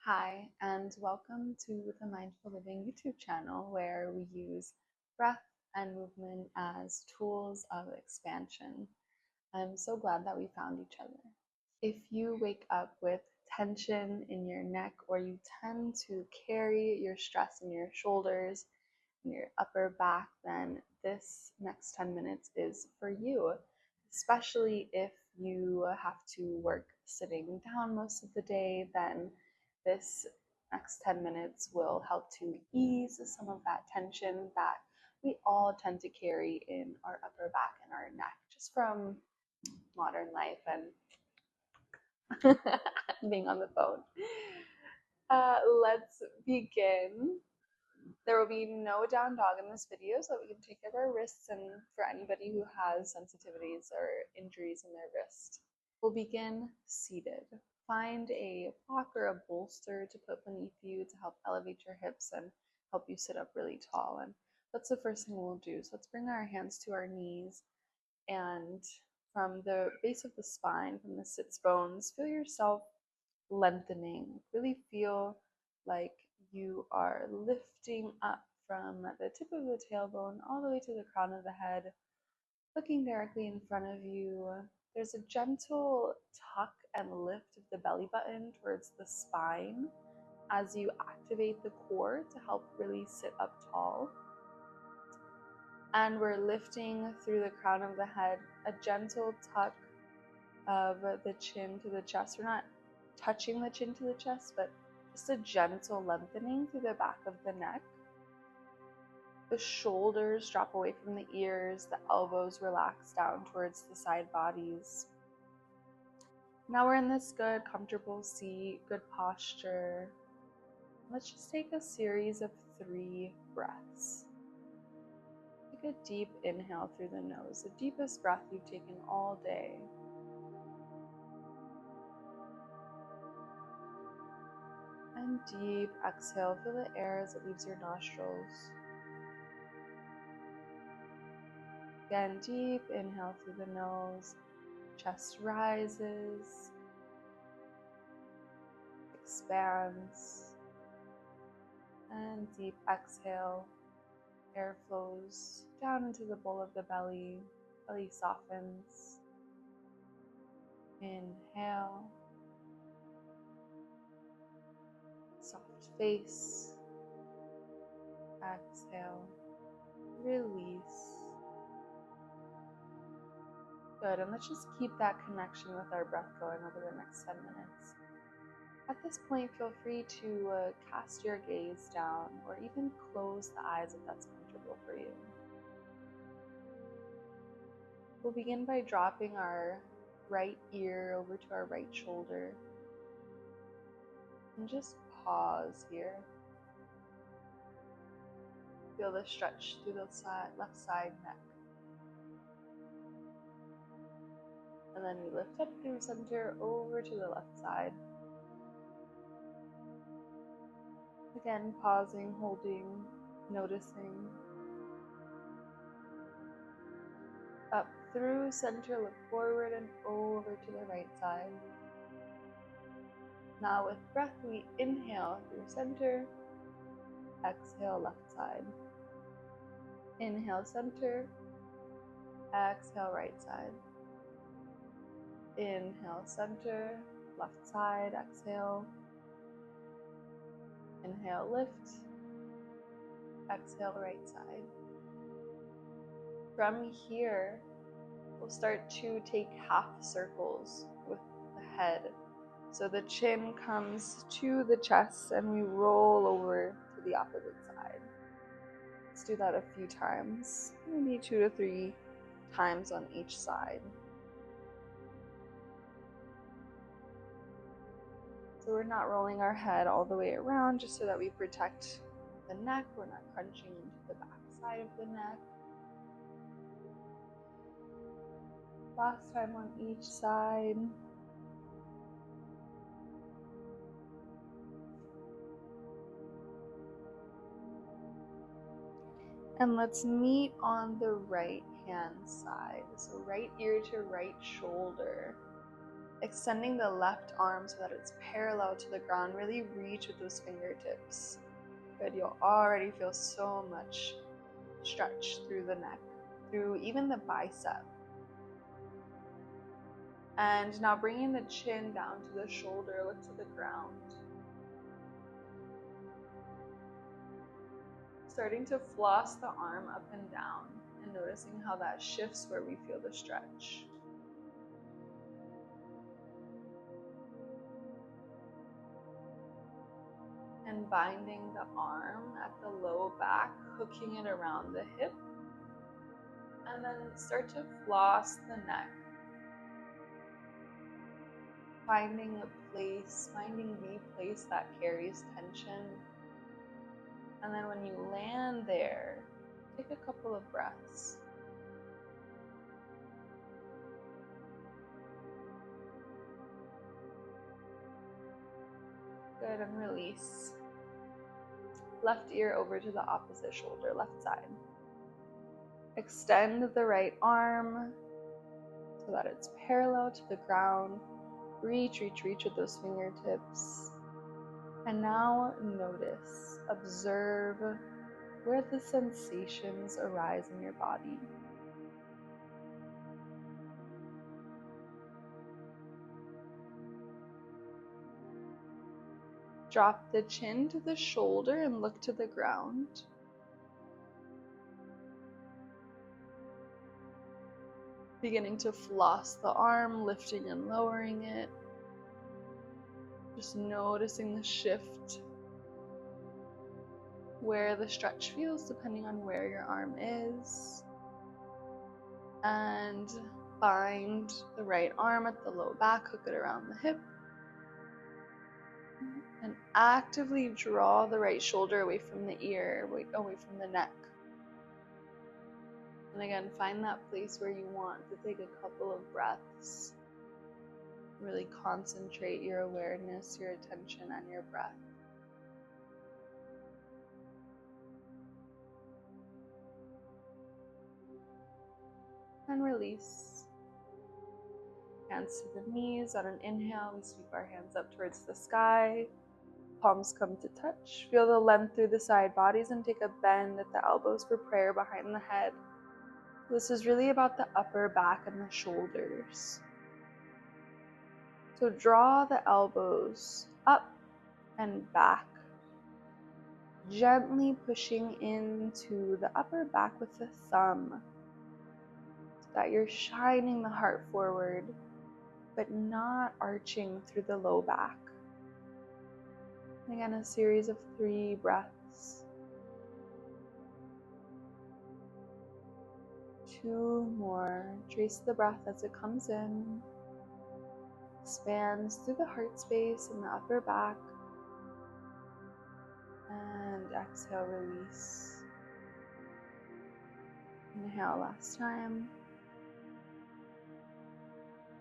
Hi, and welcome to the Mindful Living YouTube channel where we use breath and movement as tools of expansion. I'm so glad that we found each other. If you wake up with tension in your neck or you tend to carry your stress in your shoulders and your upper back, then this next 10 minutes is for you, especially if you have to work sitting down most of the day. Then this next 10 minutes will help to ease some of that tension that we all tend to carry in our upper back and our neck just from modern life and being on the phone. Let's begin. There will be no down dog in this video so that we can take care of our wrists and for anybody who has sensitivities or injuries in their wrist. We'll begin seated. Find a block or a bolster to put beneath you to help elevate your hips and help you sit up really tall. And that's the first thing we'll do. So let's bring our hands to our knees, and from the base of the spine, from the sits bones, feel yourself lengthening. Really feel like you are lifting up from the tip of the tailbone all the way to the crown of the head, looking directly in front of you. There's a gentle tuck and lift of the belly button towards the spine as you activate the core to help really sit up tall. And we're lifting through the crown of the head, a gentle tuck of the chin to the chest. We're not touching the chin to the chest, but just a gentle lengthening through the back of the neck. The shoulders drop away from the ears, the elbows relax down towards the side bodies. Now we're in this good, comfortable seat, good posture. Let's just take a series of 3 breaths. Take a deep inhale through the nose, the deepest breath you've taken all day. And deep exhale, feel the air as it leaves your nostrils. Again, deep inhale through the nose, chest rises, expands, and deep exhale, air flows down into the bowl of the belly, belly softens. Inhale, soft face, exhale, release. Good, and let's just keep that connection with our breath going over the next 10 minutes. At this point, feel free to cast your gaze down or even close the eyes if that's comfortable for you. We'll begin by dropping our right ear over to our right shoulder and just pause here. Feel the stretch through the left side neck. And then we lift up through center over to the left side. Again, pausing, holding, noticing. Up through center, look forward and over to the right side. Now with breath, we inhale through center, exhale left side. Inhale center, exhale right side. Inhale center, left side, exhale. Inhale lift, exhale right side. From here, we'll start to take half circles with the head. So the chin comes to the chest and we roll over to the opposite side. Let's do that a few times, maybe 2 to 3 times on each side. So we're not rolling our head all the way around just so that we protect the neck. We're not crunching into the back side of the neck. Last time on each side. And let's meet on the right hand side. So right ear to right shoulder. Extending the left arm so that it's parallel to the ground. Really reach with those fingertips. Good, you'll already feel so much stretch through the neck, through even the bicep. And now bringing the chin down to the shoulder, look to the ground. Starting to floss the arm up and down and noticing how that shifts where we feel the stretch. And binding the arm at the low back, hooking it around the hip. And then start to floss the neck. Finding the place that carries tension. And then when you land there, take a couple of breaths. Good, and release. Left ear over to the opposite shoulder, left side. Extend the right arm so that it's parallel to the ground. Reach with those fingertips. And now notice, observe where the sensations arise in your body. Drop the chin to the shoulder and look to the ground. Beginning to floss the arm, lifting and lowering it. Just noticing the shift, where the stretch feels depending on where your arm is. And bind the right arm at the low back, hook it around the hip. And actively draw the right shoulder away from the ear, away from the neck. And again, find that place where you want to take a couple of breaths. Really concentrate your awareness, your attention, and your breath. And release. Hands to the knees. On an inhale, we sweep our hands up towards the sky. Palms come to touch. Feel the length through the side bodies and take a bend at the elbows for prayer behind the head. This is really about the upper back and the shoulders. So draw the elbows up and back, gently pushing into the upper back with the thumb, so that you're shining the heart forward, but not arching through the low back. And again, a series of 3 breaths. 2 more. Trace the breath as it comes in. Expands through the heart space and the upper back. And exhale, release. Inhale last time.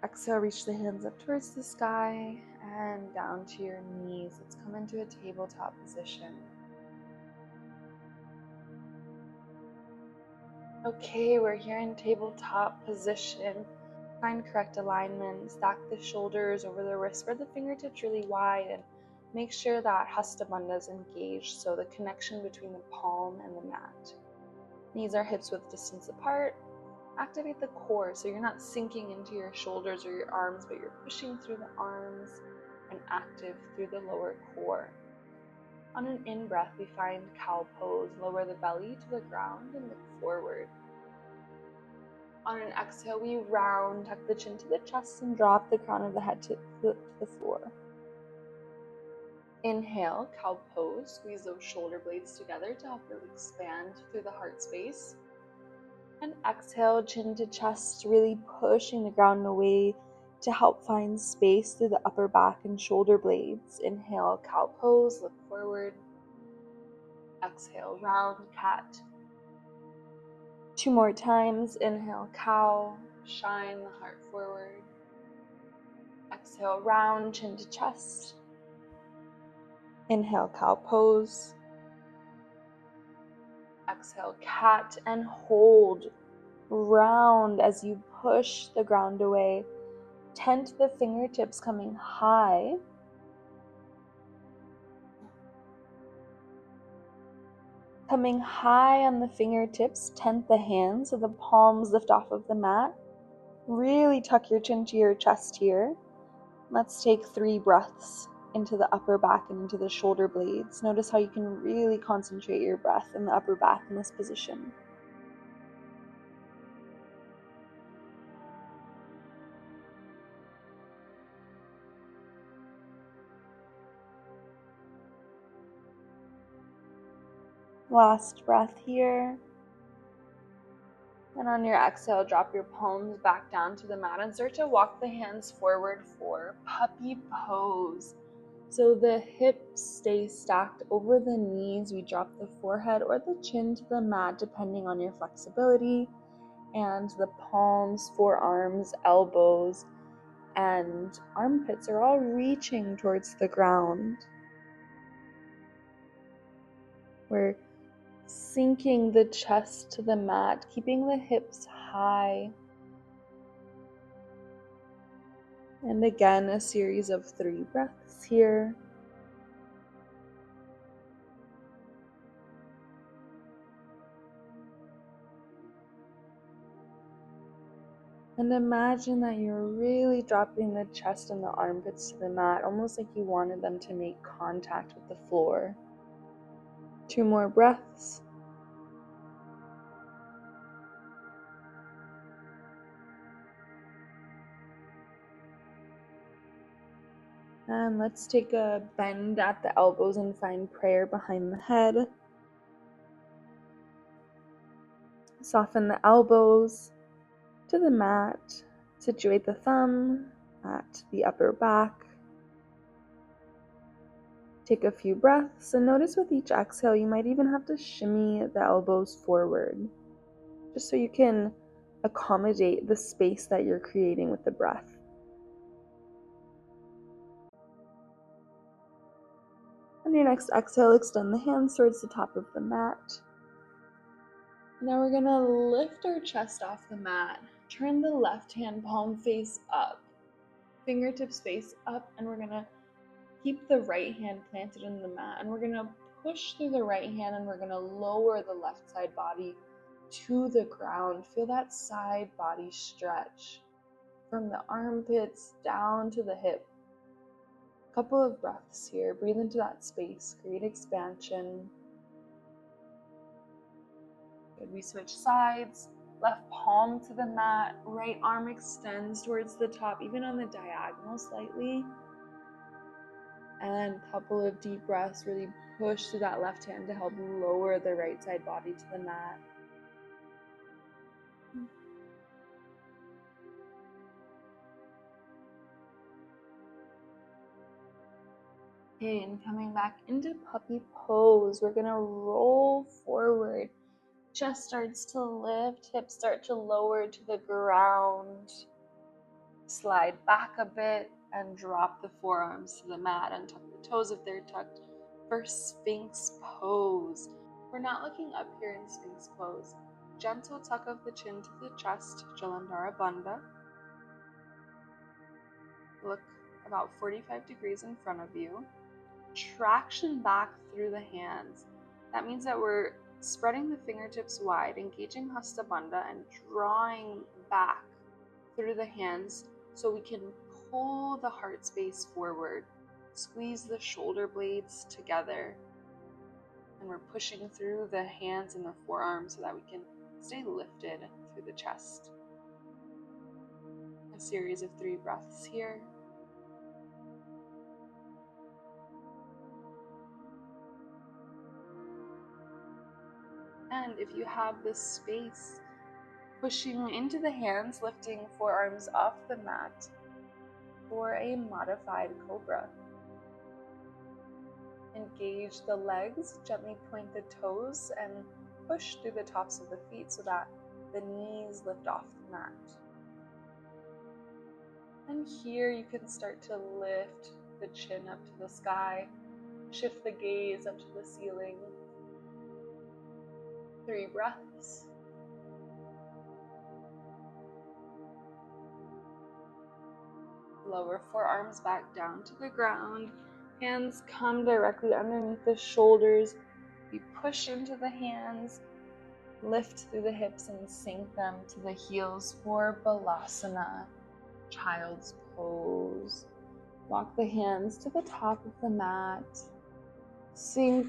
Exhale, reach the hands up towards the sky and down to your knees. Let's come into a tabletop position. Okay, we're here in tabletop position. Find correct alignment. Stack the shoulders over the wrists, spread the fingertips really wide, and make sure that Hasta Bandha is engaged, so the connection between the palm and the mat. Knees are hips width distance apart. Activate the core, so you're not sinking into your shoulders or your arms, but you're pushing through the arms and active through the lower core. On an in-breath, we find cow pose. Lower the belly to the ground and look forward. On an exhale, we round, tuck the chin to the chest, and drop the crown of the head to the floor. Inhale, cow pose. Squeeze those shoulder blades together to help really expand through the heart space. And exhale, chin to chest, really pushing the ground away to help find space through the upper back and shoulder blades. Inhale, cow pose, look forward. Exhale, round cat. 2 more times. Inhale, cow, shine the heart forward. Exhale, round, chin to chest. Inhale, cow pose. Exhale, cat, and hold. Round as you push the ground away. Tent the fingertips coming high. Coming high on the fingertips, tent the hands so the palms lift off of the mat. Really tuck your chin to your chest here. Let's take 3 breaths into the upper back and into the shoulder blades. Notice how you can really concentrate your breath in the upper back in this position. Last breath here. And on your exhale, drop your palms back down to the mat and start to walk the hands forward for puppy pose. So the hips stay stacked over the knees. We drop the forehead or the chin to the mat depending on your flexibility. And the palms, forearms, elbows, and armpits are all reaching towards the ground. We're sinking the chest to the mat, keeping the hips high. And again, a series of 3 breaths here. And imagine that you're really dropping the chest and the armpits to the mat, almost like you wanted them to make contact with the floor. 2 more breaths. And let's take a bend at the elbows and find prayer behind the head. Soften the elbows to the mat. Situate the thumb at the upper back. Take a few breaths and notice with each exhale you might even have to shimmy the elbows forward, just so you can accommodate the space that you're creating with the breath. On your next exhale, extend the hands towards the top of the mat. Now we're going to lift our chest off the mat. Turn the left hand palm face up, fingertips face up, and we're going to keep the right hand planted in the mat. And we're going to push through the right hand and we're going to lower the left side body to the ground. Feel that side body stretch from the armpits down to the hip. Couple of breaths here. Breathe into that space. Create expansion. Good. We switch sides. Left palm to the mat. Right arm extends towards the top, even on the diagonal slightly. And a couple of deep breaths. Really push through that left hand to help lower the right side body to the mat. Okay, and coming back into puppy pose, we're gonna roll forward. Chest starts to lift, hips start to lower to the ground. Slide back a bit and drop the forearms to the mat and tuck the toes if they're tucked for Sphinx pose. We're not looking up here in Sphinx pose. Gentle tuck of the chin to the chest, Jalandhara Bandha. Look about 45 degrees in front of you. Traction back through the hands. That means that we're spreading the fingertips wide, engaging Hasta Bandha and drawing back through the hands so we can pull the heart space forward. Squeeze the shoulder blades together. And we're pushing through the hands and the forearms so that we can stay lifted through the chest. A series of 3 breaths here. And if you have this space, pushing into the hands, lifting forearms off the mat for a modified cobra. Engage the legs, gently point the toes, and push through the tops of the feet so that the knees lift off the mat. And here you can start to lift the chin up to the sky, shift the gaze up to the ceiling. 3 breaths. Lower forearms back down to the ground. Hands come directly underneath the shoulders. We push into the hands, lift through the hips and sink them to the heels for Balasana, child's pose. Walk the hands to the top of the mat. Sink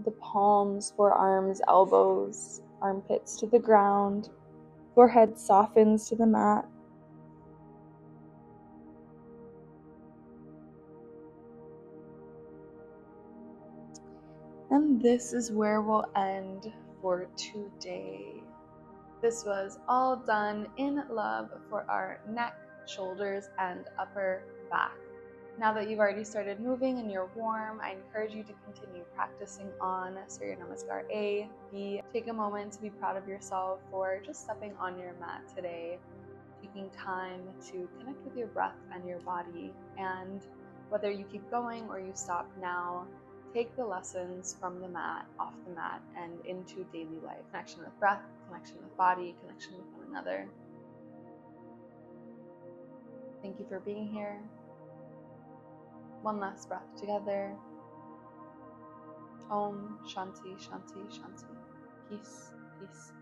the palms, forearms, elbows, armpits to the ground. Forehead softens to the mat. And this is where we'll end for today. This was all done in love for our neck, shoulders, and upper back. Now that you've already started moving and you're warm, I encourage you to continue practicing on Surya Namaskar A, B. Take a moment to be proud of yourself for just stepping on your mat today, taking time to connect with your breath and your body. And whether you keep going or you stop now, take the lessons from the mat, off the mat, and into daily life. Connection with breath, connection with body, connection with one another. Thank you for being here. One last breath together. Om Shanti Shanti Shanti. Peace, peace.